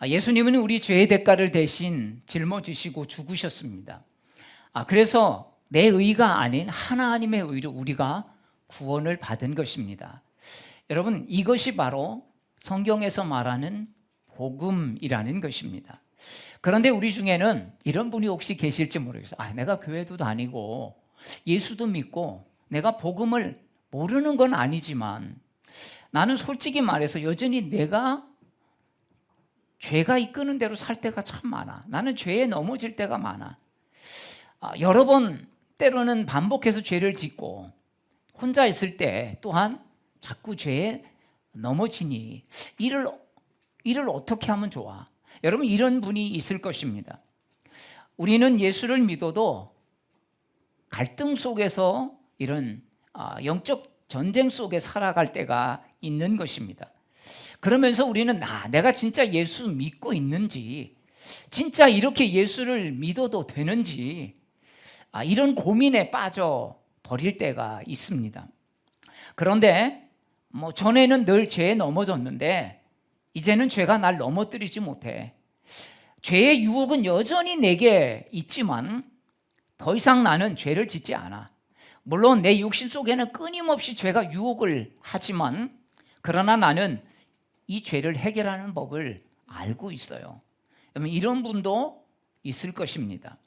예수님은 우리 죄의 대가를 대신 짊어지시고 죽으셨습니다. 그래서 내 의가 아닌 하나님의 의로 우리가 구원을 받은 것입니다. 여러분, 이것이 바로 성경에서 말하는 복음이라는 것입니다. 그런데 우리 중에는 이런 분이 혹시 계실지 모르겠어요. 내가 교회도 다니고 예수도 믿고 내가 복음을 모르는 건 아니지만 나는 솔직히 말해서 여전히 내가 죄가 이끄는 대로 살 때가 참 많아. 나는 죄에 넘어질 때가 많아. 여러 번 때로는 반복해서 죄를 짓고 혼자 있을 때 또한 자꾸 죄에 넘어지니 이를 어떻게 하면 좋아? 여러분, 이런 분이 있을 것입니다. 우리는 예수를 믿어도 갈등 속에서 이런 영적 전쟁 속에 살아갈 때가 있는 것입니다. 그러면서 우리는 내가 진짜 예수 믿고 있는지, 진짜 이렇게 예수를 믿어도 되는지 이런 고민에 빠져 버릴 때가 있습니다. 그런데 전에는 늘 죄에 넘어졌는데 이제는 죄가 날 넘어뜨리지 못해. 죄의 유혹은 여전히 내게 있지만 더 이상 나는 죄를 짓지 않아. 물론 내 육신 속에는 끊임없이 죄가 유혹을 하지만 그러나 나는 이 죄를 해결하는 법을 알고 있어요. 여러분, 이런 분도 있을 것입니다.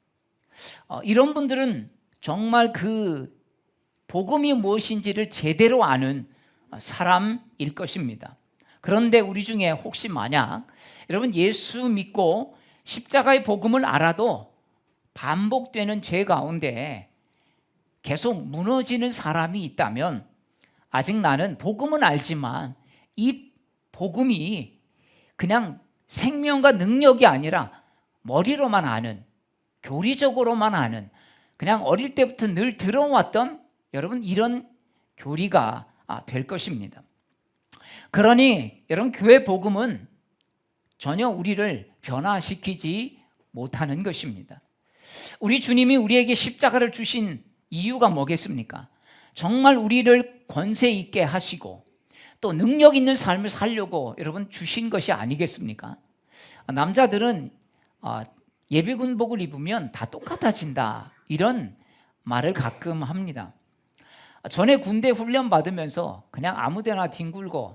이런 분들은 정말 그 복음이 무엇인지를 제대로 아는 사람일 것입니다. 그런데 우리 중에 혹시 만약 여러분 예수 믿고 십자가의 복음을 알아도 반복되는 죄 가운데 계속 무너지는 사람이 있다면 아직 나는 복음은 알지만 이 복음이 그냥 생명과 능력이 아니라 머리로만 아는, 교리적으로만 아는, 그냥 어릴 때부터 늘 들어왔던 여러분 이런 교리가 될 것입니다. 그러니 여러분, 교회 복음은 전혀 우리를 변화시키지 못하는 것입니다. 우리 주님이 우리에게 십자가를 주신 이유가 뭐겠습니까? 정말 우리를 권세 있게 하시고 또 능력 있는 삶을 살려고 여러분 주신 것이 아니겠습니까? 남자들은 예비군복을 입으면 다 똑같아진다, 이런 말을 가끔 합니다. 전에 군대 훈련 받으면서 그냥 아무데나 뒹굴고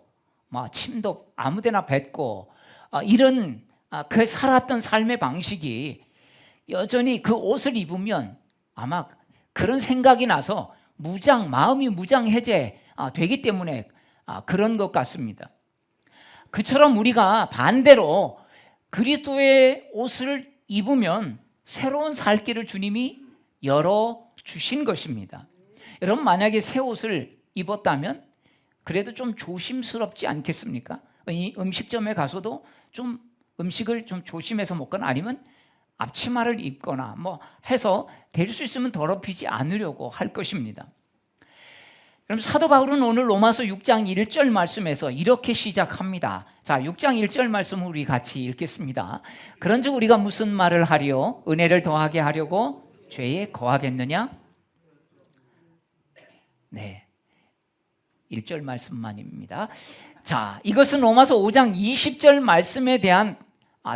침도 아무데나 뱉고 이런 그 살았던 삶의 방식이 여전히 그 옷을 입으면 아마 그런 생각이 나서 마음이 무장해제 되기 때문에 그런 것 같습니다. 그처럼 우리가 반대로 그리스도의 옷을 입으면 새로운 살 길을 주님이 열어주신 것입니다. 여러분, 만약에 새 옷을 입었다면 그래도 좀 조심스럽지 않겠습니까? 이 음식점에 가서도 좀 음식을 좀 조심해서 먹거나 아니면 앞치마를 입거나 해서 될 수 있으면 더럽히지 않으려고 할 것입니다. 그럼 사도 바울은 오늘 로마서 6장 1절 말씀에서 이렇게 시작합니다. 자, 6장 1절 말씀을 우리 같이 읽겠습니다. 그런즉 우리가 무슨 말을 하리요? 은혜를 더하게 하려고 죄에 거하겠느냐? 네, 1절 말씀만입니다. 자, 이것은 로마서 5장 20절 말씀에 대한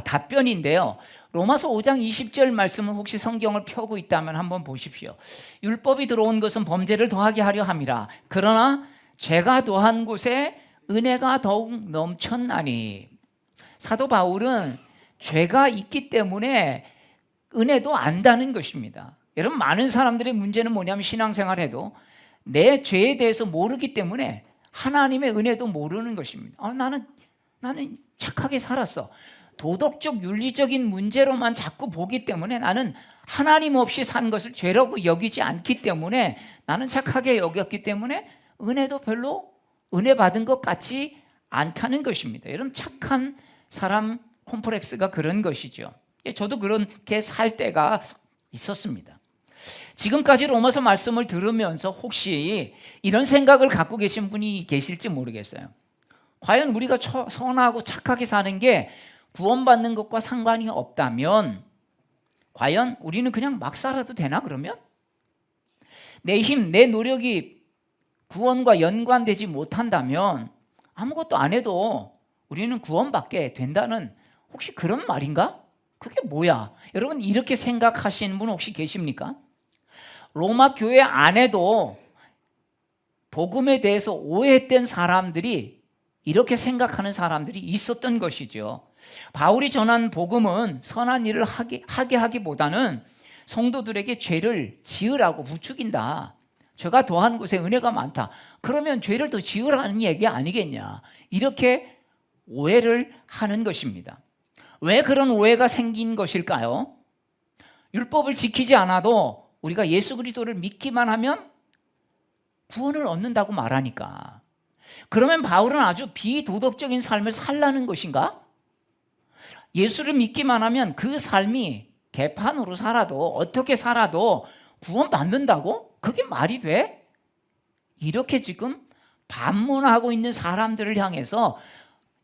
답변인데요. 로마서 5장 20절 말씀은 혹시 성경을 펴고 있다면 한번 보십시오. 율법이 들어온 것은 범죄를 더하게 하려 함이라. 그러나 죄가 더한 곳에 은혜가 더욱 넘쳤나니. 사도 바울은 죄가 있기 때문에 은혜도 안다는 것입니다. 여러분, 많은 사람들의 문제는 뭐냐면 신앙생활해도 내 죄에 대해서 모르기 때문에 하나님의 은혜도 모르는 것입니다. 나는 착하게 살았어. 도덕적 윤리적인 문제로만 자꾸 보기 때문에 나는 하나님 없이 산 것을 죄라고 여기지 않기 때문에 나는 착하게 여겼기 때문에 은혜도 별로 은혜 받은 것 같지 않다는 것입니다. 여러분, 착한 사람 콤플렉스가 그런 것이죠. 저도 그렇게 살 때가 있었습니다. 지금까지 로마서 말씀을 들으면서 혹시 이런 생각을 갖고 계신 분이 계실지 모르겠어요. 과연 우리가 선하고 착하게 사는 게 구원받는 것과 상관이 없다면 과연 우리는 그냥 막 살아도 되나? 그러면 내 힘, 내 노력이 구원과 연관되지 못한다면 아무것도 안 해도 우리는 구원받게 된다는 혹시 그런 말인가? 그게 뭐야? 여러분 이렇게 생각하시는 분 혹시 계십니까? 로마 교회 안에도 복음에 대해서 오해했던 사람들이 이렇게 생각하는 사람들이 있었던 것이죠. 바울이 전한 복음은 선한 일을 하게 하기보다는 성도들에게 죄를 지으라고 부추긴다. 죄가 더한 곳에 은혜가 많다. 그러면 죄를 더 지으라는 얘기 아니겠냐. 이렇게 오해를 하는 것입니다. 왜 그런 오해가 생긴 것일까요? 율법을 지키지 않아도 우리가 예수 그리스도를 믿기만 하면 구원을 얻는다고 말하니까. 그러면 바울은 아주 비도덕적인 삶을 살라는 것인가? 예수를 믿기만 하면 그 삶이 개판으로 살아도 어떻게 살아도 구원받는다고? 그게 말이 돼? 이렇게 지금 반문하고 있는 사람들을 향해서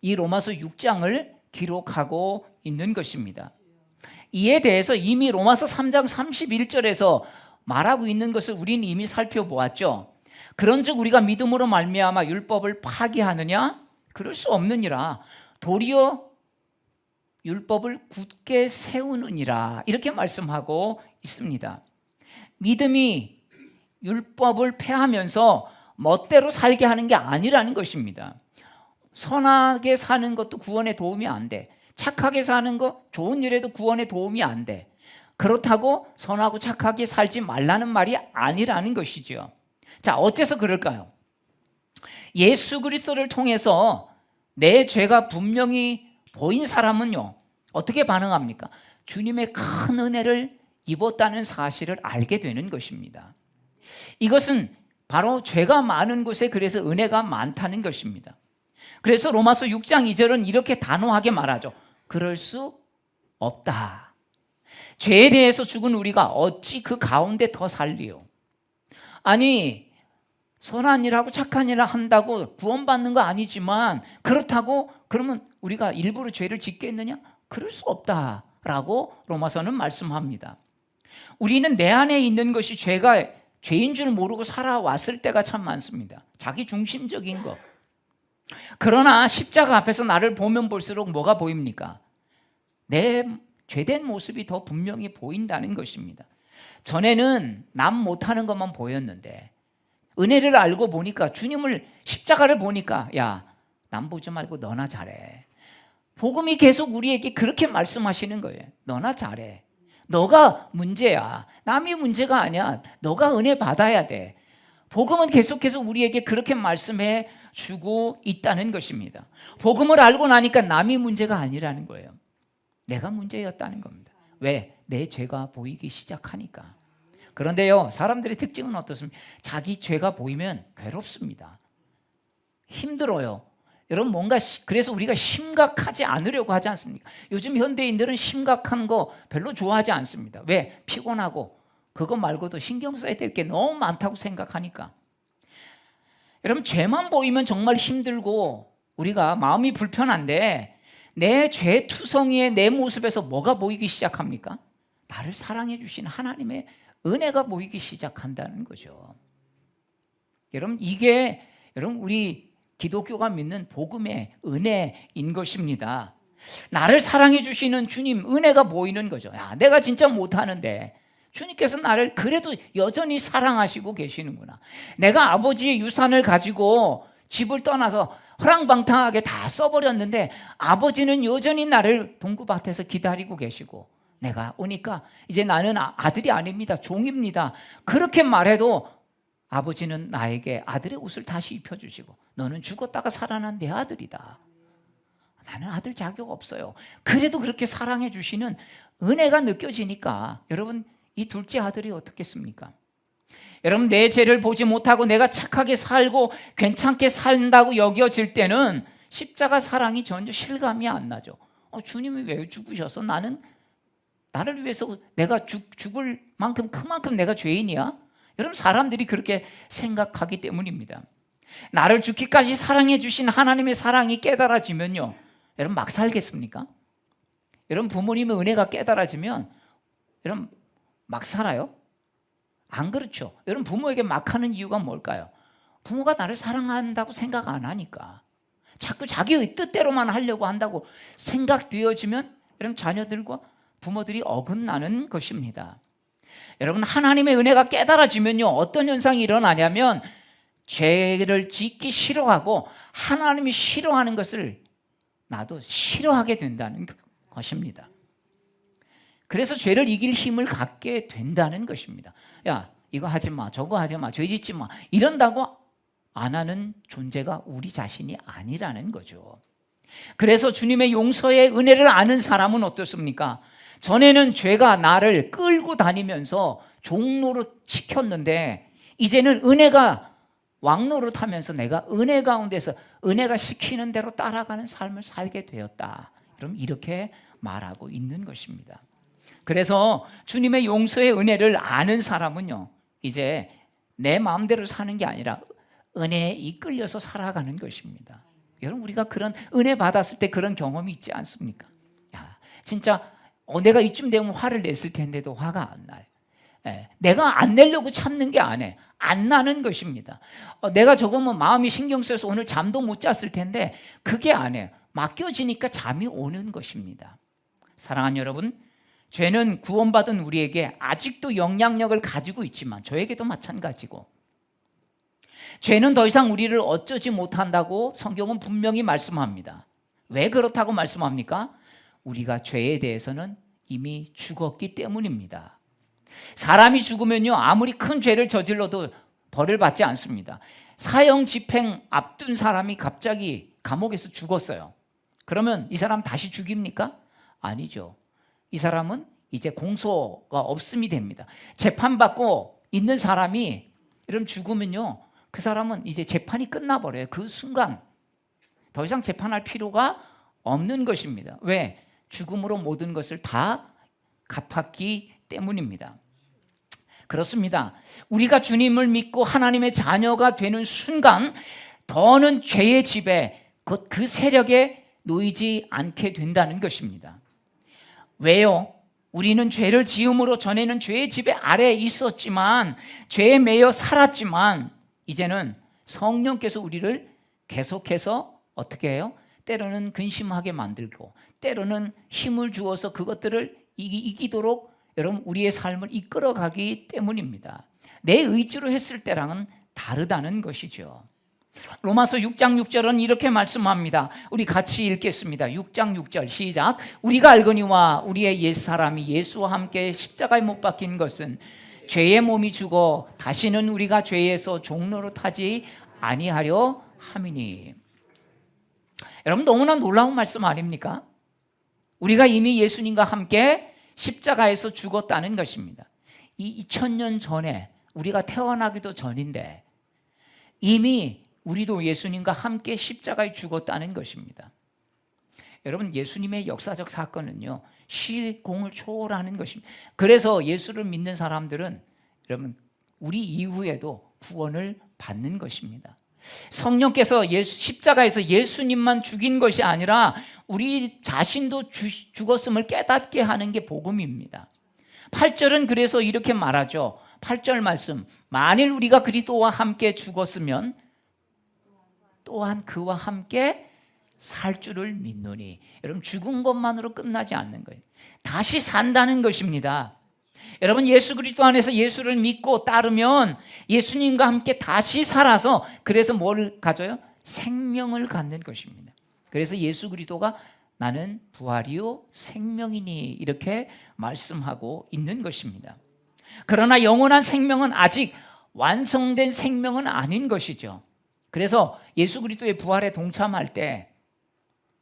이 로마서 6장을 기록하고 있는 것입니다. 이에 대해서 이미 로마서 3장 31절에서 말하고 있는 것을 우리는 이미 살펴보았죠. 그런즉 우리가 믿음으로 말미암아 율법을 파기하느냐? 그럴 수 없느니라. 도리어 율법을 굳게 세우느니라. 이렇게 말씀하고 있습니다. 믿음이 율법을 폐하면서 멋대로 살게 하는 게 아니라는 것입니다. 선하게 사는 것도 구원에 도움이 안 돼. 착하게 사는 것, 좋은 일에도 구원에 도움이 안 돼. 그렇다고 선하고 착하게 살지 말라는 말이 아니라는 것이죠. 자, 어째서 그럴까요? 예수 그리스도를 통해서 내 죄가 분명히 보인 사람은요, 어떻게 반응합니까? 주님의 큰 은혜를 입었다는 사실을 알게 되는 것입니다. 이것은 바로 죄가 많은 곳에 그래서 은혜가 많다는 것입니다. 그래서 로마서 6장 2절은 이렇게 단호하게 말하죠. 그럴 수 없다. 죄에 대해서 죽은 우리가 어찌 그 가운데 더 살리요? 아니, 선한 일하고 착한 일을 한다고 구원받는 거 아니지만 그렇다고 그러면 우리가 일부러 죄를 짓겠느냐? 그럴 수 없다라고 로마서는 말씀합니다. 우리는 내 안에 있는 것이 죄인 줄 모르고 살아왔을 때가 참 많습니다. 자기 중심적인 것. 그러나 십자가 앞에서 나를 보면 볼수록 뭐가 보입니까? 내 죄된 모습이 더 분명히 보인다는 것입니다. 전에는 남 못하는 것만 보였는데 은혜를 알고 보니까 주님을 십자가를 보니까 야, 남 보지 말고 너나 잘해. 복음이 계속 우리에게 그렇게 말씀하시는 거예요. 너나 잘해. 너가 문제야. 남이 문제가 아니야. 너가 은혜 받아야 돼. 복음은 계속해서 우리에게 그렇게 말씀해 주고 있다는 것입니다. 복음을 알고 나니까 남이 문제가 아니라는 거예요. 내가 문제였다는 겁니다. 왜? 내 죄가 보이기 시작하니까. 그런데요, 사람들의 특징은 어떻습니까? 자기 죄가 보이면 괴롭습니다. 힘들어요. 여러분 뭔가 그래서 우리가 심각하지 않으려고 하지 않습니까? 요즘 현대인들은 심각한 거 별로 좋아하지 않습니다. 왜? 피곤하고 그거 말고도 신경 써야 될 게 너무 많다고 생각하니까. 여러분 죄만 보이면 정말 힘들고 우리가 마음이 불편한데 내 죄투성이의 내 모습에서 뭐가 보이기 시작합니까? 나를 사랑해 주신 하나님의 은혜가 보이기 시작한다는 거죠. 여러분 이게 우리 기독교가 믿는 복음의 은혜인 것입니다. 나를 사랑해 주시는 주님 은혜가 보이는 거죠. 야, 내가 진짜 못하는데 주님께서 나를 그래도 여전히 사랑하시고 계시는구나. 내가 아버지의 유산을 가지고 집을 떠나서 허랑방탕하게 다 써버렸는데 아버지는 여전히 나를 동구밭에서 기다리고 계시고 내가 오니까 이제 나는 아들이 아닙니다. 종입니다. 그렇게 말해도 아버지는 나에게 아들의 옷을 다시 입혀주시고 너는 죽었다가 살아난 내 아들이다. 나는 아들 자격 없어요. 그래도 그렇게 사랑해 주시는 은혜가 느껴지니까 여러분 이 둘째 아들이 어떻겠습니까? 여러분 내 죄를 보지 못하고 내가 착하게 살고 괜찮게 산다고 여겨질 때는 십자가 사랑이 전혀 실감이 안 나죠. 주님이 왜 죽으셔서 나를 위해서 내가 죽을 만큼 그만큼 내가 죄인이야? 여러분 사람들이 그렇게 생각하기 때문입니다. 나를 죽기까지 사랑해 주신 하나님의 사랑이 깨달아지면요 여러분 막 살겠습니까? 여러분 부모님의 은혜가 깨달아지면 여러분 막 살아요? 안 그렇죠. 여러분 부모에게 막 하는 이유가 뭘까요? 부모가 나를 사랑한다고 생각 안 하니까. 자꾸 자기의 뜻대로만 하려고 한다고 생각되어지면 여러분 자녀들과 부모들이 어긋나는 것입니다. 여러분 하나님의 은혜가 깨달아지면요 어떤 현상이 일어나냐면 죄를 짓기 싫어하고 하나님이 싫어하는 것을 나도 싫어하게 된다는 것입니다. 그래서 죄를 이길 힘을 갖게 된다는 것입니다. 야 이거 하지 마 저거 하지 마 죄 짓지 마 이런다고 안 하는 존재가 우리 자신이 아니라는 거죠. 그래서 주님의 용서의 은혜를 아는 사람은 어떻습니까? 전에는 죄가 나를 끌고 다니면서 종로로 시켰는데 이제는 은혜가 왕노릇하면서 내가 은혜 가운데서 은혜가 시키는 대로 따라가는 삶을 살게 되었다. 그럼 이렇게 말하고 있는 것입니다. 그래서 주님의 용서의 은혜를 아는 사람은요 이제 내 마음대로 사는 게 아니라 은혜에 이끌려서 살아가는 것입니다. 여러분 우리가 그런 은혜 받았을 때 그런 경험이 있지 않습니까? 야, 진짜 내가 이쯤 되면 화를 냈을 텐데도 화가 안 나요. 내가 안 내려고 참는 게 아니에요. 안 나는 것입니다. 내가 저거면 마음이 신경 쓰여서 오늘 잠도 못 잤을 텐데 그게 아니에요. 맡겨지니까 잠이 오는 것입니다. 사랑하는 여러분, 죄는 구원받은 우리에게 아직도 영향력을 가지고 있지만 저에게도 마찬가지고 죄는 더 이상 우리를 어쩌지 못한다고 성경은 분명히 말씀합니다. 왜 그렇다고 말씀합니까? 우리가 죄에 대해서는 이미 죽었기 때문입니다. 사람이 죽으면요 아무리 큰 죄를 저질러도 벌을 받지 않습니다. 사형 집행 앞둔 사람이 갑자기 감옥에서 죽었어요. 그러면 이 사람 다시 죽입니까? 아니죠. 이 사람은 이제 공소가 없음이 됩니다. 재판받고 있는 사람이 이런 죽으면요 그 사람은 이제 재판이 끝나버려요. 그 순간 더 이상 재판할 필요가 없는 것입니다. 왜? 죽음으로 모든 것을 다 갚았기 때문입니다. 그렇습니다. 우리가 주님을 믿고 하나님의 자녀가 되는 순간 더는 죄의 지배, 그 세력에 놓이지 않게 된다는 것입니다. 왜요? 우리는 죄를 지음으로 전에는 죄의 지배 아래에 있었지만 죄에 매여 살았지만 이제는 성령께서 우리를 계속해서 어떻게 해요? 때로는 근심하게 만들고 때로는 힘을 주어서 그것들을 이기도록 여러분 우리의 삶을 이끌어가기 때문입니다. 내 의지로 했을 때랑은 다르다는 것이죠. 로마서 6장 6절은 이렇게 말씀합니다. 우리 같이 읽겠습니다. 6장 6절 시작. 우리가 알거니와 우리의 옛사람이 예수와 함께 십자가에 못 박힌 것은 죄의 몸이 죽어 다시는 우리가 죄에서 종로로 타지 아니하려 함이니. 여러분 너무나 놀라운 말씀 아닙니까? 우리가 이미 예수님과 함께 십자가에서 죽었다는 것입니다. 이 2000년 전에 우리가 태어나기도 전인데 이미 우리도 예수님과 함께 십자가에 죽었다는 것입니다. 여러분 예수님의 역사적 사건은요 시공을 초월하는 것입니다. 그래서 예수를 믿는 사람들은 여러분 우리 이후에도 구원을 받는 것입니다. 성령께서 십자가에서 예수님만 죽인 것이 아니라 우리 자신도 죽었음을 깨닫게 하는 게 복음입니다. 8절은 그래서 이렇게 말하죠. 8절 말씀, 만일 우리가 그리스도와 함께 죽었으면 또한 그와 함께 살 줄을 믿노니. 여러분 죽은 것만으로 끝나지 않는 거예요. 다시 산다는 것입니다. 여러분 예수 그리스도 안에서 예수를 믿고 따르면 예수님과 함께 다시 살아서 그래서 뭘 가져요? 생명을 갖는 것입니다. 그래서 예수 그리스도가 나는 부활이요 생명이니 이렇게 말씀하고 있는 것입니다. 그러나 영원한 생명은 아직 완성된 생명은 아닌 것이죠. 그래서 예수 그리스도의 부활에 동참할 때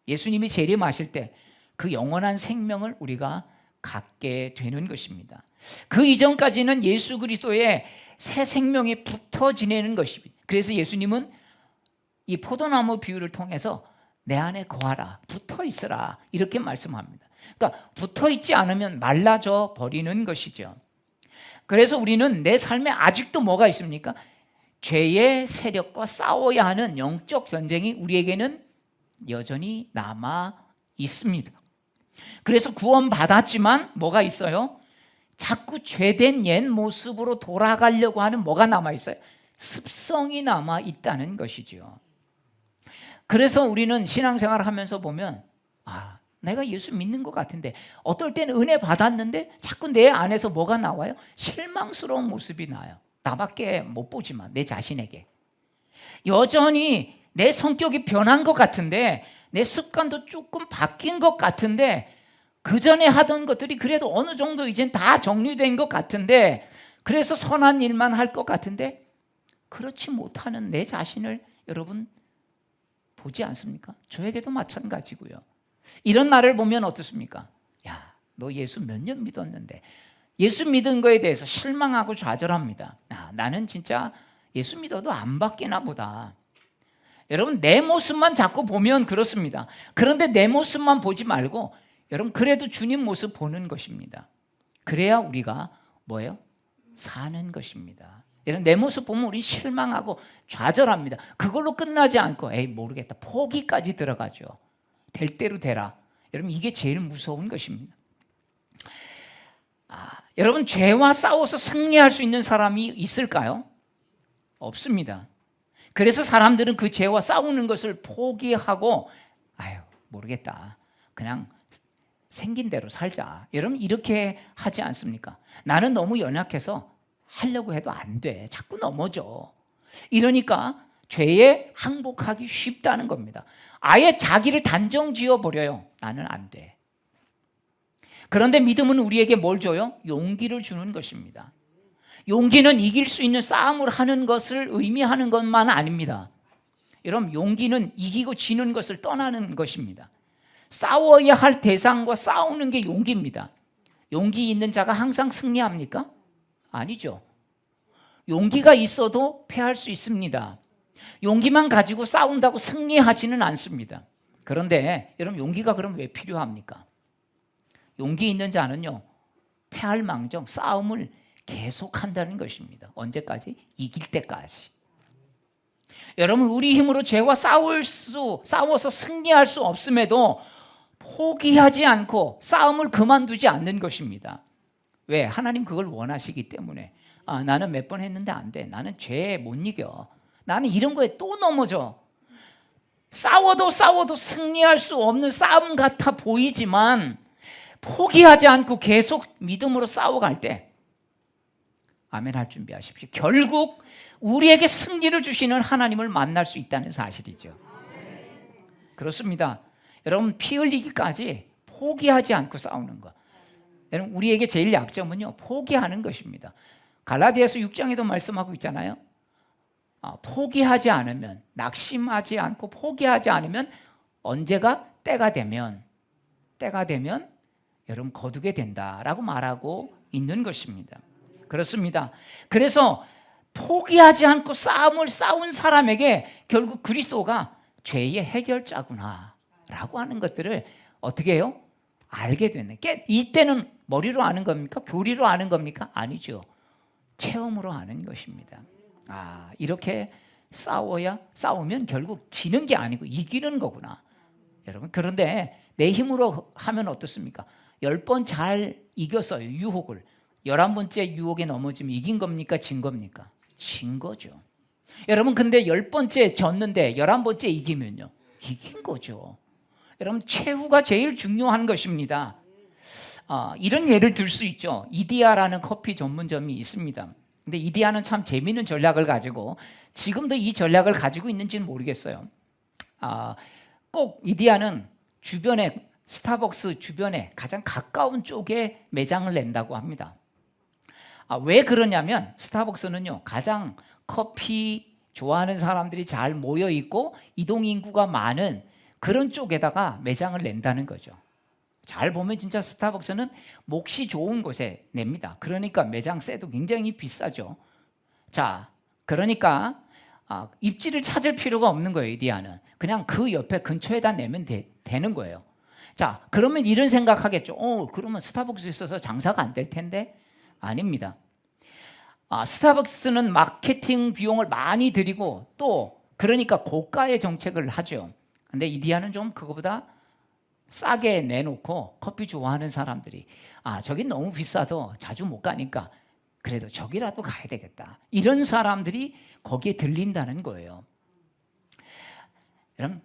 예수님이 재림하실 때 그 영원한 생명을 우리가 갖게 되는 것입니다. 그 이전까지는 예수 그리스도의 새 생명에 붙어 지내는 것입니다. 그래서 예수님은 이 포도나무 비유를 통해서 내 안에 거하라, 붙어 있으라 이렇게 말씀합니다. 그러니까 붙어 있지 않으면 말라져 버리는 것이죠. 그래서 우리는 내 삶에 아직도 뭐가 있습니까? 죄의 세력과 싸워야 하는 영적 전쟁이 우리에게는 여전히 남아 있습니다. 그래서 구원받았지만 뭐가 있어요? 자꾸 죄된 옛 모습으로 돌아가려고 하는 뭐가 남아 있어요? 습성이 남아 있다는 것이죠. 그래서 우리는 신앙생활을 하면서 보면 내가 예수 믿는 것 같은데 어떨 때는 은혜 받았는데 자꾸 내 안에서 뭐가 나와요? 실망스러운 모습이 나요. 나밖에 못 보지만 내 자신에게. 여전히 내 성격이 변한 것 같은데 내 습관도 조금 바뀐 것 같은데 그전에 하던 것들이 그래도 어느 정도 이젠 다 정리된 것 같은데 그래서 선한 일만 할 것 같은데 그렇지 못하는 내 자신을 여러분 보지 않습니까? 저에게도 마찬가지고요. 이런 나를 보면 어떻습니까? 야, 너 예수 몇 년 믿었는데 예수 믿은 거에 대해서 실망하고 좌절합니다. 나는 진짜 예수 믿어도 안 바뀌나 보다. 여러분 내 모습만 자꾸 보면 그렇습니다. 그런데 내 모습만 보지 말고 여러분 그래도 주님 모습 보는 것입니다. 그래야 우리가 뭐예요? 사는 것입니다. 여러분 내 모습 보면 우리 실망하고 좌절합니다. 그걸로 끝나지 않고 에이 모르겠다 포기까지 들어가죠. 될 대로 되라. 여러분 이게 제일 무서운 것입니다. 여러분 죄와 싸워서 승리할 수 있는 사람이 있을까요? 없습니다. 그래서 사람들은 그 죄와 싸우는 것을 포기하고 모르겠다. 그냥 생긴 대로 살자. 여러분 이렇게 하지 않습니까? 나는 너무 연약해서 하려고 해도 안 돼. 자꾸 넘어져. 이러니까 죄에 항복하기 쉽다는 겁니다. 아예 자기를 단정 지어버려요. 나는 안 돼. 그런데 믿음은 우리에게 뭘 줘요? 용기를 주는 것입니다. 용기는 이길 수 있는 싸움을 하는 것을 의미하는 것만 아닙니다. 여러분 용기는 이기고 지는 것을 떠나는 것입니다. 싸워야 할 대상과 싸우는 게 용기입니다. 용기 있는 자가 항상 승리합니까? 아니죠. 용기가 있어도 패할 수 있습니다. 용기만 가지고 싸운다고 승리하지는 않습니다. 그런데 여러분 용기가 그럼 왜 필요합니까? 용기 있는 자는요 패할 망정 싸움을 계속한다는 것입니다. 언제까지? 이길 때까지. 여러분 우리 힘으로 죄와 싸워서 승리할 수 없음에도 포기하지 않고 싸움을 그만두지 않는 것입니다. 왜? 하나님 그걸 원하시기 때문에. 나는 몇 번 했는데 안 돼. 나는 죄에 못 이겨. 나는 이런 거에 또 넘어져. 싸워도 승리할 수 없는 싸움 같아 보이지만 포기하지 않고 계속 믿음으로 싸워갈 때 아멘 할 준비하십시오. 결국 우리에게 승리를 주시는 하나님을 만날 수 있다는 사실이죠. 그렇습니다. 여러분 피 흘리기까지 포기하지 않고 싸우는 것. 여러분 우리에게 제일 약점은요 포기하는 것입니다. 갈라디아서 6장에도 말씀하고 있잖아요. 포기하지 않으면 낙심하지 않고 포기하지 않으면 언제가 때가 되면 여러분 거두게 된다라고 말하고 있는 것입니다. 그렇습니다. 그래서 포기하지 않고 싸움을 싸운 사람에게 결국 그리스도가 죄의 해결자구나 라고 하는 것들을 어떻게 해요? 알게 되네. 이때는 머리로 아는 겁니까? 교리로 아는 겁니까? 아니죠. 체험으로 아는 것입니다. 이렇게 싸우면 결국 지는 게 아니고 이기는 거구나. 여러분 그런데 내 힘으로 하면 어떻습니까? 10번 잘 이겼어요. 유혹을. 11번째 유혹에 넘어지면 이긴 겁니까? 진 겁니까? 진 거죠. 여러분 근데 10번째 졌는데 11번째 이기면요. 이긴 거죠. 여러분 최후가 제일 중요한 것입니다. 이런 예를 들 수 있죠. 이디야라는 커피 전문점이 있습니다. 근데 이디야는 참 재미있는 전략을 가지고 지금도 이 전략을 가지고 있는지는 모르겠어요. 꼭 이디야는 주변에 스타벅스 주변에 가장 가까운 쪽에 매장을 낸다고 합니다. 왜 그러냐면 스타벅스는요 가장 커피 좋아하는 사람들이 잘 모여 있고 이동 인구가 많은 그런 쪽에다가 매장을 낸다는 거죠. 잘 보면 진짜 스타벅스는 몫이 좋은 곳에 냅니다. 그러니까 매장세도 굉장히 비싸죠. 자, 그러니까 입지를 찾을 필요가 없는 거예요. 이디야는 그냥 그 옆에 근처에다 내면 되는 거예요. 자, 그러면 이런 생각하겠죠. 그러면 스타벅스 있어서 장사가 안 될 텐데 아닙니다. 스타벅스는 마케팅 비용을 많이 들이고 또 그러니까 고가의 정책을 하죠. 근데 이디야는 좀 그거보다 싸게 내놓고 커피 좋아하는 사람들이 저긴 너무 비싸서 자주 못 가니까 그래도 저기라도 가야 되겠다. 이런 사람들이 거기에 들린다는 거예요. 여러분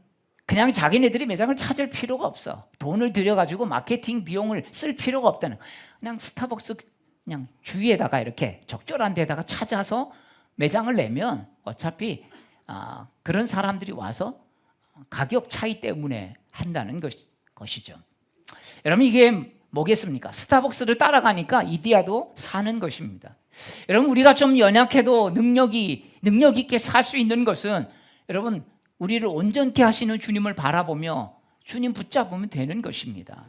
그냥 자기네들이 매장을 찾을 필요가 없어. 돈을 들여가지고 마케팅 비용을 쓸 필요가 없다는. 그냥 스타벅스 그냥 주위에다가 이렇게 적절한 데다가 찾아서 매장을 내면 어차피 그런 사람들이 와서 가격 차이 때문에 한다는 것이죠. 여러분, 이게 뭐겠습니까? 스타벅스를 따라가니까 이디야도 사는 것입니다. 여러분, 우리가 좀 연약해도 능력 있게 살 수 있는 것은 여러분, 우리를 온전케 하시는 주님을 바라보며 주님 붙잡으면 되는 것입니다.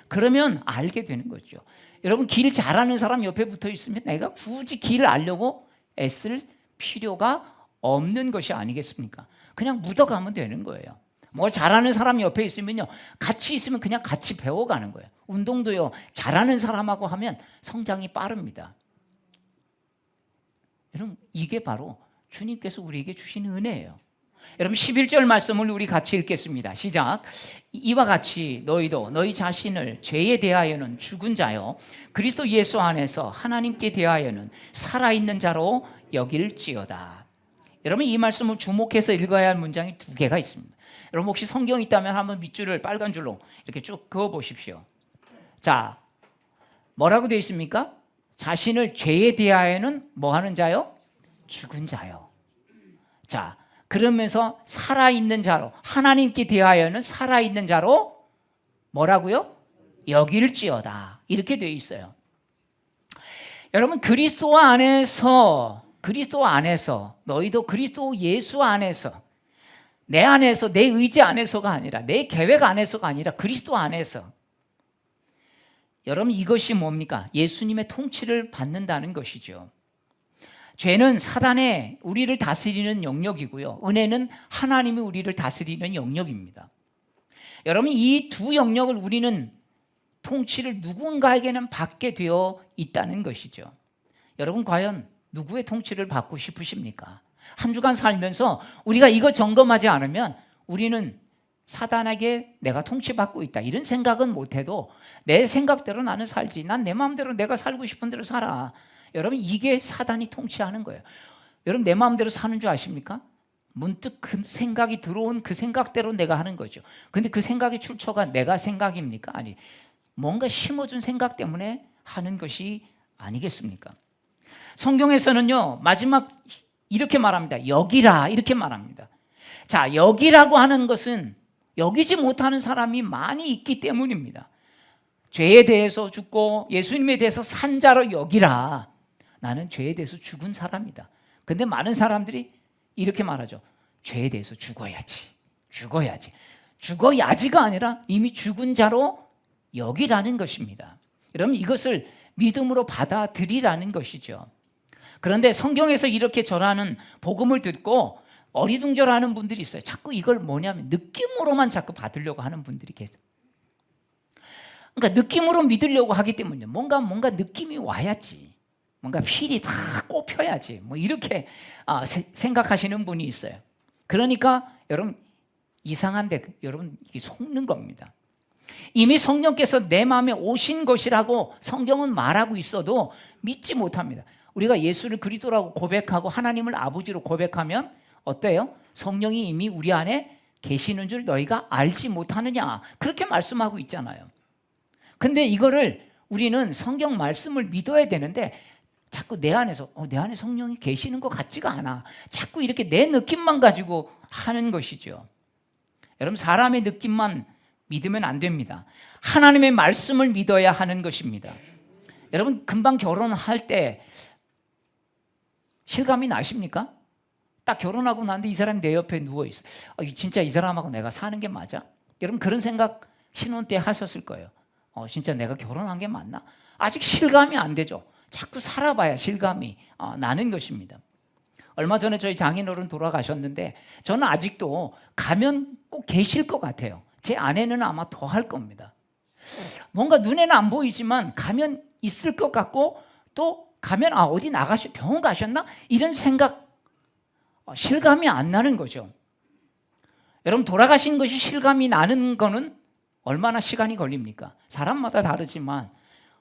그러면 알게 되는 거죠. 여러분, 길 잘하는 사람 옆에 붙어 있으면 내가 굳이 길을 알려고 애쓸 필요가 없는 것이 아니겠습니까? 그냥 묻어가면 되는 거예요. 뭐 잘하는 사람 옆에 있으면요, 같이 있으면 그냥 같이 배워가는 거예요. 운동도요, 잘하는 사람하고 하면 성장이 빠릅니다. 여러분, 이게 바로 주님께서 우리에게 주신 은혜예요. 여러분, 11절 말씀을 우리 같이 읽겠습니다. 시작. 이와 같이 너희도 너희 자신을 죄에 대하여는 죽은 자요 그리스도 예수 안에서 하나님께 대하여는 살아있는 자로 여길지어다. 여러분, 이 말씀을 주목해서 읽어야 할 문장이 두 개가 있습니다. 여러분, 혹시 성경 있다면 한번 밑줄을 빨간 줄로 이렇게 쭉 그어 보십시오. 자, 뭐라고 되어 있습니까? 자신을 죄에 대하여는 뭐 하는 자요? 죽은 자요. 자, 그러면서 살아있는 자로, 하나님께 대하여는 살아있는 자로 뭐라고요? 여길지어다. 이렇게 되어 있어요. 여러분, 그리스도 안에서 너희도 그리스도 예수 안에서, 내 안에서, 내 의지 안에서가 아니라, 내 계획 안에서가 아니라 그리스도 안에서, 여러분, 이것이 뭡니까? 예수님의 통치를 받는다는 것이죠. 죄는 사단의 우리를 다스리는 영역이고요, 은혜는 하나님이 우리를 다스리는 영역입니다. 여러분, 이 두 영역을 우리는 통치를 누군가에게는 받게 되어 있다는 것이죠. 여러분, 과연 누구의 통치를 받고 싶으십니까? 한 주간 살면서 우리가 이거 점검하지 않으면 우리는 사단에게 내가 통치받고 있다 이런 생각은 못해도 내 생각대로 나는 살지, 난 내 마음대로 내가 살고 싶은 대로 살아. 여러분, 이게 사단이 통치하는 거예요. 여러분, 내 마음대로 사는 줄 아십니까? 문득 그 생각이 들어온 그 생각대로 내가 하는 거죠. 근데 그 생각의 출처가 내가 생각입니까? 아니, 뭔가 심어준 생각 때문에 하는 것이 아니겠습니까? 성경에서는요, 마지막 이렇게 말합니다. 여기라, 이렇게 말합니다. 자, 여기라고 하는 것은 여기지 못하는 사람이 많이 있기 때문입니다. 죄에 대해서 죽고 예수님에 대해서 산 자로 여기라. 나는 죄에 대해서 죽은 사람이다. 근데 많은 사람들이 이렇게 말하죠. 죄에 대해서 죽어야지. 죽어야지가 아니라 이미 죽은 자로 여기라는 것입니다. 여러분, 이것을 믿음으로 받아들이라는 것이죠. 그런데 성경에서 이렇게 전하는 복음을 듣고 어리둥절하는 분들이 있어요. 자꾸 이걸 뭐냐면 느낌으로만 자꾸 받으려고 하는 분들이 계세요. 그러니까 느낌으로 믿으려고 하기 때문에 뭔가 느낌이 와야지, 뭔가 필이 다 꼽혀야지, 뭐 이렇게 생각하시는 분이 있어요. 그러니까 여러분, 이상한데 여러분, 이게 속는 겁니다. 이미 성령께서 내 마음에 오신 것이라고 성경은 말하고 있어도 믿지 못합니다. 우리가 예수를 그리스도라고 고백하고 하나님을 아버지로 고백하면 어때요? 성령이 이미 우리 안에 계시는 줄 너희가 알지 못하느냐, 그렇게 말씀하고 있잖아요. 근데 이거를 우리는 성경 말씀을 믿어야 되는데 자꾸 내 안에서 내 안에 성령이 계시는 것 같지가 않아. 자꾸 이렇게 내 느낌만 가지고 하는 것이죠. 여러분, 사람의 느낌만 믿으면 안 됩니다. 하나님의 말씀을 믿어야 하는 것입니다. 여러분, 금방 결혼할 때 실감이 나십니까? 딱 결혼하고 났는데 이 사람이 내 옆에 누워있어. 진짜 이 사람하고 내가 사는 게 맞아? 여러분, 그런 생각 신혼 때 하셨을 거예요. 진짜 내가 결혼한 게 맞나? 아직 실감이 안 되죠. 자꾸 살아봐야 실감이 나는 것입니다. 얼마 전에 저희 장인어른 돌아가셨는데 저는 아직도 가면 꼭 계실 것 같아요. 제 아내는 아마 더 할 겁니다. 뭔가 눈에는 안 보이지만 가면 있을 것 같고, 또 가면 어디 병원 가셨나? 이런 생각, 실감이 안 나는 거죠. 여러분, 돌아가신 것이 실감이 나는 거는 얼마나 시간이 걸립니까? 사람마다 다르지만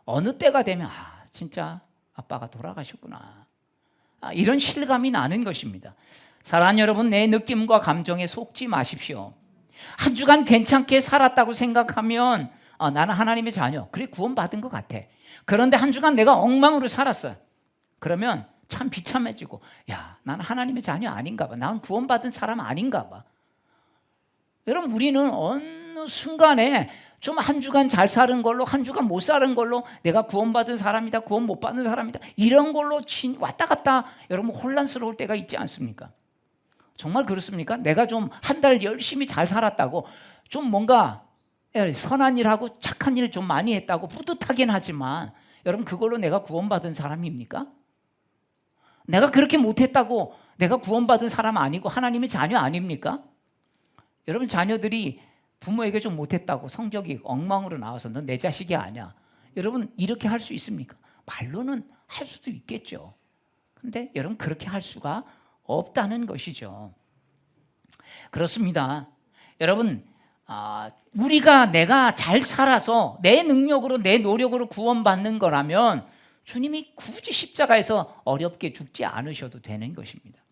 어느 때가 되면 진짜 아빠가 돌아가셨구나, 이런 실감이 나는 것입니다. 사랑하는 여러분, 내 느낌과 감정에 속지 마십시오. 한 주간 괜찮게 살았다고 생각하면 나는 하나님의 자녀, 그래 구원받은 것 같아. 그런데 한 주간 내가 엉망으로 살았어요. 그러면 참 비참해지고, 야, 나는 하나님의 자녀 아닌가 봐. 나는 구원받은 사람 아닌가 봐. 여러분, 우리는 어느 순간에 좀 한 주간 잘 사는 걸로, 한 주간 못 사는 걸로, 내가 구원받은 사람이다, 구원 못 받는 사람이다, 이런 걸로 왔다 갔다 여러분 혼란스러울 때가 있지 않습니까? 정말 그렇습니까? 내가 좀 한 달 열심히 잘 살았다고, 좀 뭔가 선한 일하고 착한 일 좀 많이 했다고 뿌듯하긴 하지만, 여러분, 그걸로 내가 구원받은 사람입니까? 내가 그렇게 못했다고 내가 구원받은 사람 아니고 하나님의 자녀 아닙니까? 여러분, 자녀들이 부모에게 좀 못했다고 성적이 엉망으로 나와서 넌 내 자식이 아니야, 여러분, 이렇게 할 수 있습니까? 말로는 할 수도 있겠죠. 근데 여러분, 그렇게 할 수가 없다는 것이죠. 그렇습니다. 여러분, 우리가 내가 잘 살아서 내 능력으로 내 노력으로 구원받는 거라면 주님이 굳이 십자가에서 어렵게 죽지 않으셔도 되는 것입니다.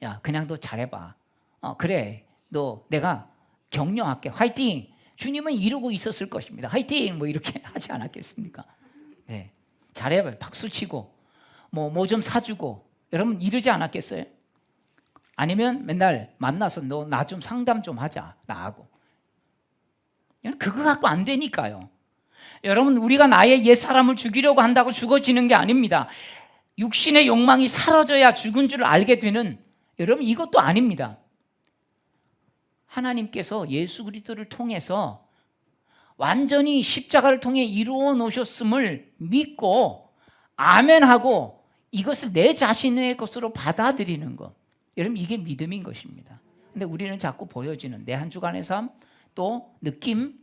야, 그냥 너 잘해봐. 그래, 너 내가 격려할게. 화이팅! 주님은 이러고 있었을 것입니다. 화이팅! 뭐 이렇게 하지 않았겠습니까? 네, 잘해봐. 박수치고 뭐 좀 사주고, 여러분 이러지 않았겠어요? 아니면 맨날 만나서 너 나 좀 상담 좀 하자, 나하고. 그거 갖고 안 되니까요. 여러분, 우리가 나의 옛사람을 죽이려고 한다고 죽어지는 게 아닙니다. 육신의 욕망이 사라져야 죽은 줄 알게 되는, 여러분, 이것도 아닙니다. 하나님께서 예수 그리스도를 통해서 완전히 십자가를 통해 이루어 놓으셨음을 믿고 아멘하고 이것을 내 자신의 것으로 받아들이는 것, 여러분, 이게 믿음인 것입니다. 근데 우리는 자꾸 보여지는 내 한 주간의 삶, 또 느낌,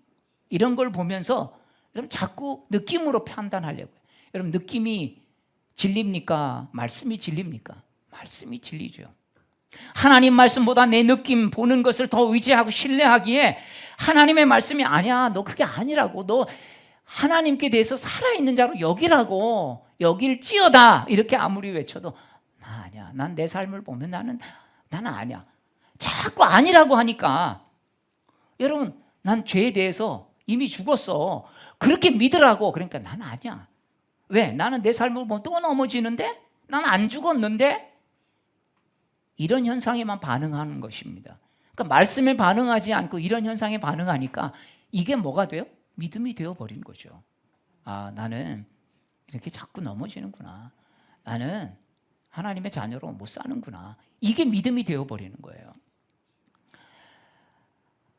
이런 걸 보면서 여러분 자꾸 느낌으로 판단하려고요. 여러분, 느낌이 진리입니까? 말씀이 진리입니까? 말씀이 진리죠. 하나님 말씀보다 내 느낌 보는 것을 더 의지하고 신뢰하기에, 하나님의 말씀이 아니야, 너 그게 아니라고, 너 하나님께 대해서 살아있는 자로 여기라고, 여길지어다, 이렇게 아무리 외쳐도 나 아니야, 난 내 삶을 보면 나는 아니야, 자꾸 아니라고 하니까, 여러분, 난 죄에 대해서 이미 죽었어, 그렇게 믿으라고. 그러니까 난 아니야. 왜? 나는 내 삶을 보면 또 넘어지는데? 난 안 죽었는데? 이런 현상에만 반응하는 것입니다. 그러니까 말씀에 반응하지 않고 이런 현상에 반응하니까 이게 뭐가 돼요? 믿음이 되어버린 거죠. 아, 나는 이렇게 자꾸 넘어지는구나, 나는 하나님의 자녀로 못 사는구나, 이게 믿음이 되어버리는 거예요.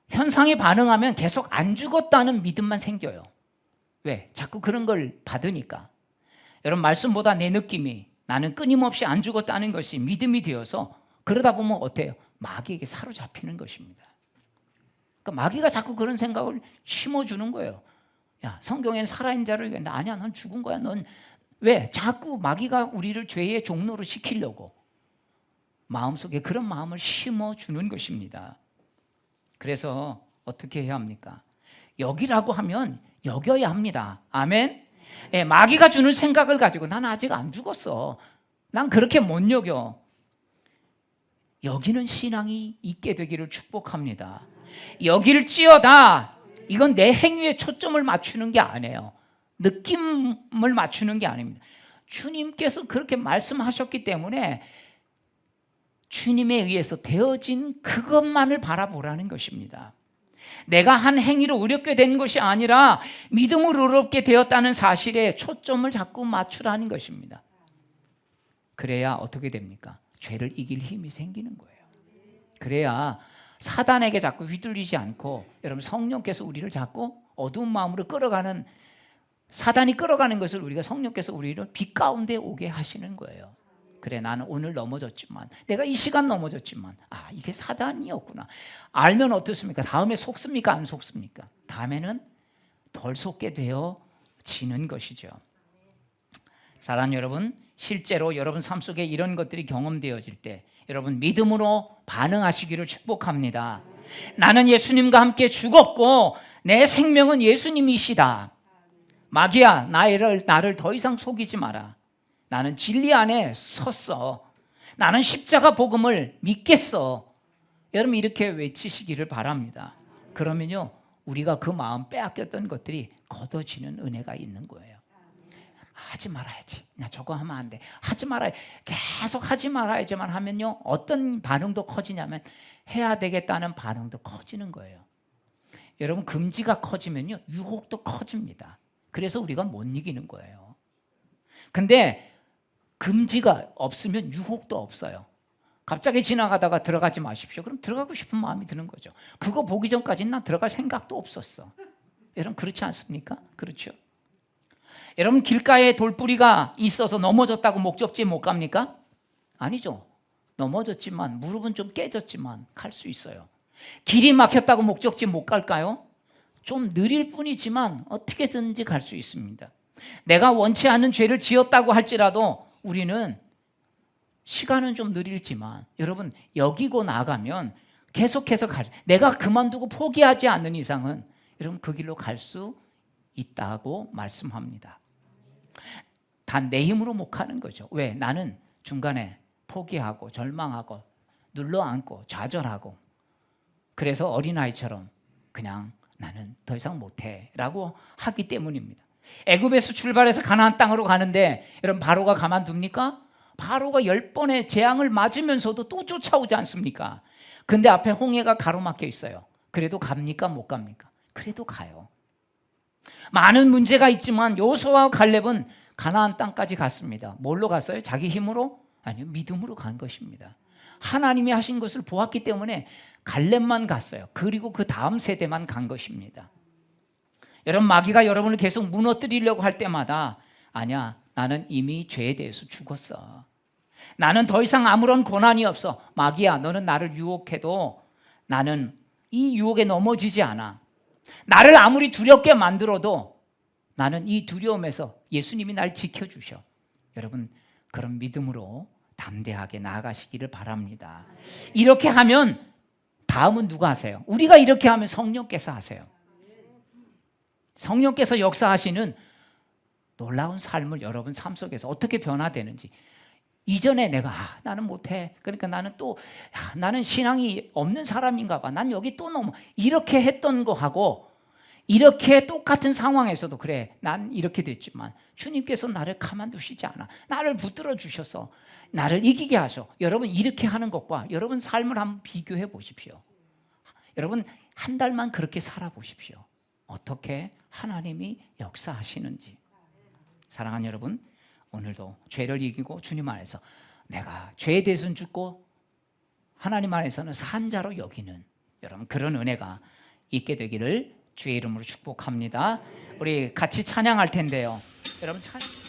현상에 반응하면 계속 안 죽었다는 믿음만 생겨요. 왜? 자꾸 그런 걸 받으니까. 여러분, 말씀보다 내 느낌이, 나는 끊임없이 안 죽었다는 것이 믿음이 되어서, 그러다 보면 어때요? 마귀에게 사로잡히는 것입니다. 그러니까 마귀가 자꾸 그런 생각을 심어주는 거예요. 야, 성경에는 살아있는 자를 얘기한다. 아니야, 넌 죽은 거야. 넌 왜? 자꾸 마귀가 우리를 죄의 종로로 시키려고 마음속에 그런 마음을 심어주는 것입니다. 그래서 어떻게 해야 합니까? 여기라고 하면 여겨야 합니다. 아멘? 예, 마귀가 주는 생각을 가지고 난 아직 안 죽었어, 난 그렇게 못 여겨, 여기는 신앙이 있게 되기를 축복합니다. 여길지어다, 이건 내 행위에 초점을 맞추는 게 아니에요. 느낌을 맞추는 게 아닙니다. 주님께서 그렇게 말씀하셨기 때문에 주님에 의해서 되어진 그것만을 바라보라는 것입니다. 내가 한 행위로 의롭게 된 것이 아니라 믿음으로 의롭게 되었다는 사실에 초점을 자꾸 맞추라는 것입니다. 그래야 어떻게 됩니까? 죄를 이길 힘이 생기는 거예요. 그래야 사단에게 자꾸 휘둘리지 않고, 여러분, 성령께서 우리를 자꾸 어두운 마음으로 끌어가는, 사단이 끌어가는 것을 우리가, 성령께서 우리를 빛 가운데 오게 하시는 거예요. 그래, 나는 오늘 넘어졌지만, 내가 이 시간 넘어졌지만, 이게 사단이었구나. 알면 어떻습니까? 다음에 속습니까? 안 속습니까? 다음에는 덜 속게 되어지는 것이죠. 사랑하는 여러분, 실제로 여러분 삶 속에 이런 것들이 경험되어질 때 여러분 믿음으로 반응하시기를 축복합니다. 나는 예수님과 함께 죽었고 내 생명은 예수님이시다. 마귀야, 나를 더 이상 속이지 마라. 나는 진리 안에 섰어. 나는 십자가 복음을 믿겠어. 여러분 이렇게 외치시기를 바랍니다. 그러면요 우리가 그 마음 빼앗겼던 것들이 걷어지는 은혜가 있는 거예요. 하지 말아야지. 나 저거 하면 안 돼. 하지 말아야. 계속 하지 말아야지만 하면요 어떤 반응도 커지냐면 해야 되겠다는 반응도 커지는 거예요. 여러분 금지가 커지면요 유혹도 커집니다. 그래서 우리가 못 이기는 거예요. 근데 금지가 없으면 유혹도 없어요. 갑자기 지나가다가 들어가지 마십시오. 그럼 들어가고 싶은 마음이 드는 거죠. 그거 보기 전까지는 난 들어갈 생각도 없었어. 여러분 그렇지 않습니까? 그렇죠. 여러분 길가에 돌뿌리가 있어서 넘어졌다고 목적지에 못 갑니까? 아니죠. 넘어졌지만 무릎은 좀 깨졌지만 갈 수 있어요. 길이 막혔다고 목적지 못 갈까요? 좀 느릴 뿐이지만 어떻게든지 갈 수 있습니다. 내가 원치 않는 죄를 지었다고 할지라도 우리는 시간은 좀 느릴지만 여러분 여기고 나가면 계속해서 내가 그만두고 포기하지 않는 이상은 여러분 그 길로 갈 수 있다고 말씀합니다. 단 내 힘으로 못 가는 거죠. 왜? 나는 중간에 포기하고 절망하고 눌러앉고 좌절하고 그래서 어린아이처럼 그냥 나는 더 이상 못해 라고 하기 때문입니다. 애굽에서 출발해서 가나안 땅으로 가는데 여러분 바로가 가만둡니까? 바로가 10번의 재앙을 맞으면서도 또 쫓아오지 않습니까? 근데 앞에 홍해가 가로막혀 있어요. 그래도 갑니까? 못 갑니까? 그래도 가요. 많은 문제가 있지만 여호수아와 갈렙은 가나안 땅까지 갔습니다. 뭘로 갔어요? 자기 힘으로? 아니요, 믿음으로 간 것입니다. 하나님이 하신 것을 보았기 때문에 갈렙만 갔어요. 그리고 그 다음 세대만 간 것입니다. 여러분 마귀가 여러분을 계속 무너뜨리려고 할 때마다 아니야, 나는 이미 죄에 대해서 죽었어. 나는 더 이상 아무런 고난이 없어. 마귀야, 너는 나를 유혹해도 나는 이 유혹에 넘어지지 않아. 나를 아무리 두렵게 만들어도 나는 이 두려움에서 예수님이 날 지켜주셔. 여러분 그런 믿음으로 담대하게 나아가시기를 바랍니다. 이렇게 하면 다음은 누가 하세요? 우리가 이렇게 하면 성령께서 하세요. 성령께서 역사하시는 놀라운 삶을 여러분 삶 속에서 어떻게 변화되는지. 이전에 내가 나는 못해. 그러니까 나는 또 나는 신앙이 없는 사람인가 봐. 난 여기 또 너무 이렇게 했던 거하고 이렇게 똑같은 상황에서도 그래. 난 이렇게 됐지만 주님께서 나를 가만두시지 않아. 나를 붙들어 주셔서 나를 이기게 하셔. 여러분 이렇게 하는 것과 여러분 삶을 한번 비교해 보십시오. 여러분 한 달만 그렇게 살아보십시오. 어떻게 하나님이 역사하시는지. 사랑하는 여러분, 오늘도 죄를 이기고 주님 안에서 내가 죄에 대해서는 죽고 하나님 안에서는 산 자로 여기는 여러분 그런 은혜가 있게 되기를 주의 이름으로 축복합니다. 우리 같이 찬양할 텐데요. 여러분 찬양